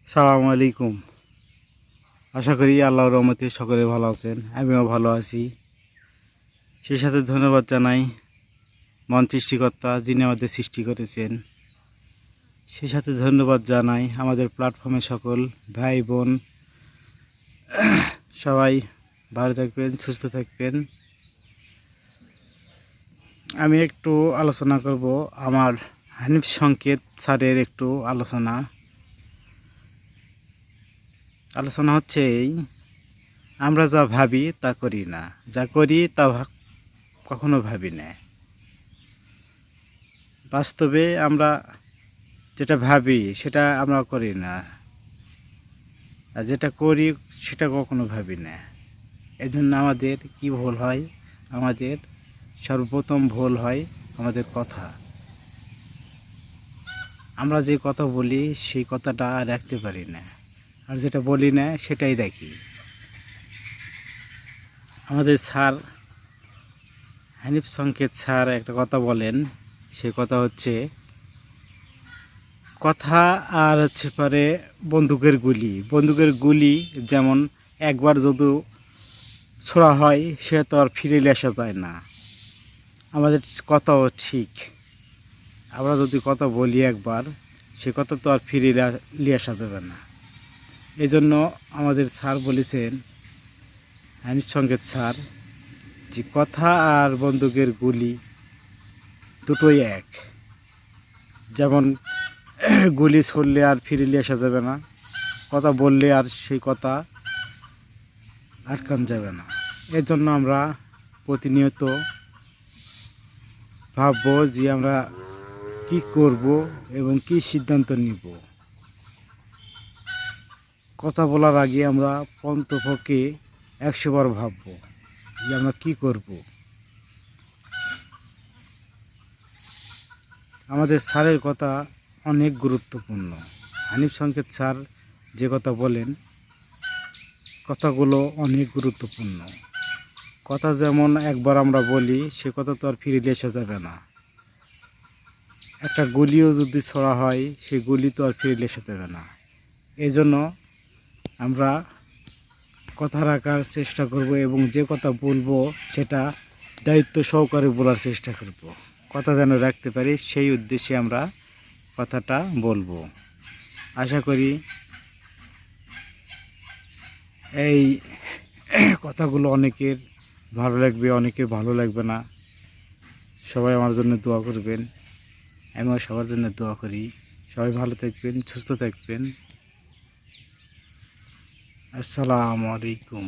সালামু আলাইকুম। আশা করি আল্লাহর রহমতে সকলে ভালো আছেন, আমিও ভালো আছি। সেই সাথে ধন্যবাদ জানাই মন সৃষ্টিকর্তা যিনি আমাদের সৃষ্টি করেছেন। সেই সাথে ধন্যবাদ জানাই আমাদের প্ল্যাটফর্মে সকল ভাই বোন, সবাই ভালো থাকবেন, সুস্থ থাকবেন। আমি একটু আলোচনা করব আমার হানিফ সংকেত স্যারের একটু আলোচনা হচ্ছে এই, আমরা যা ভাবি তা করি না, যা করি তা কখনো ভাবি না। বাস্তবে আমরা যেটা ভাবি সেটা আমরা করি না, আর যেটা করি সেটা কখনো ভাবি না। এই জন্য আমাদের কি ভুল হয়, আমাদের সর্বপ্রথম ভুল হয় আমাদের কথা। আমরা যে কথা বলি সেই কথাটা আর রাখতে পারি না, আর যেটা বলি না সেটাই দেখি। আমাদের স্যার হানিফ সংকেত স্যার একটা কথা বলেন, সে কথা হচ্ছে কথা আর হচ্ছে পরে বন্দুকের গুলি যেমন একবার যদি ছোড়া হয় সে তো আর ফিরে আসা যায় না। আমাদের কথাও ঠিক, আমরা যদি কথা বলি একবার, সে কথা তো আর ফিরে নিয়ে আসা যাবে না। এই জন্য আমাদের স্যার বলেছেন, হানিফ সংকেত স্যার, যে কথা আর বন্দুকের গুলি দুটোই এক। যেমন গুলি ছড়লে আর ফিরে নিয়ে আসা যাবে না, কথা বললে আর সেই কথা আটকান যাবে না। এর জন্য আমরা প্রতিনিয়ত ভাববো যে আমরা কি করব এবং কি সিদ্ধান্ত নিব। কথা বলার আগে আমরা অন্তপক্ষে 100 বার ভাববো যে আমরা কি করব। আমাদের স্যারের কথা অনেক গুরুত্বপূর্ণ। হানিফ সংকেত স্যার যে কথা বলেন, কথাগুলো অনেক গুরুত্বপূর্ণ। কথা যেমন একবার আমরা বলি সে কথা তো আর ফিরে এসে যাবে না। একটা গুলিও যদি ছোড়া হয় সেই গুলি তো আর ফিরে এসে যাবে না। এই জন্য আমরা কথা রাখার চেষ্টা করব এবং যে কথা বলবো সেটা দায়িত্ব সহকারে বলার চেষ্টা করব। কথা যেন রাখতে পারি সেই উদ্দেশ্যে আমরা কথাটা বলবো। আশা করি এই কথাগুলো অনেকের ভালো লাগবে, অনেকের ভালো লাগবে না। সবাই আমার জন্য দোয়া করবেন, আমিও সবার জন্য দোয়া করি। সবাই ভালো থাকবেন, সুস্থ থাকবেন। আসসালামু আলাইকুম।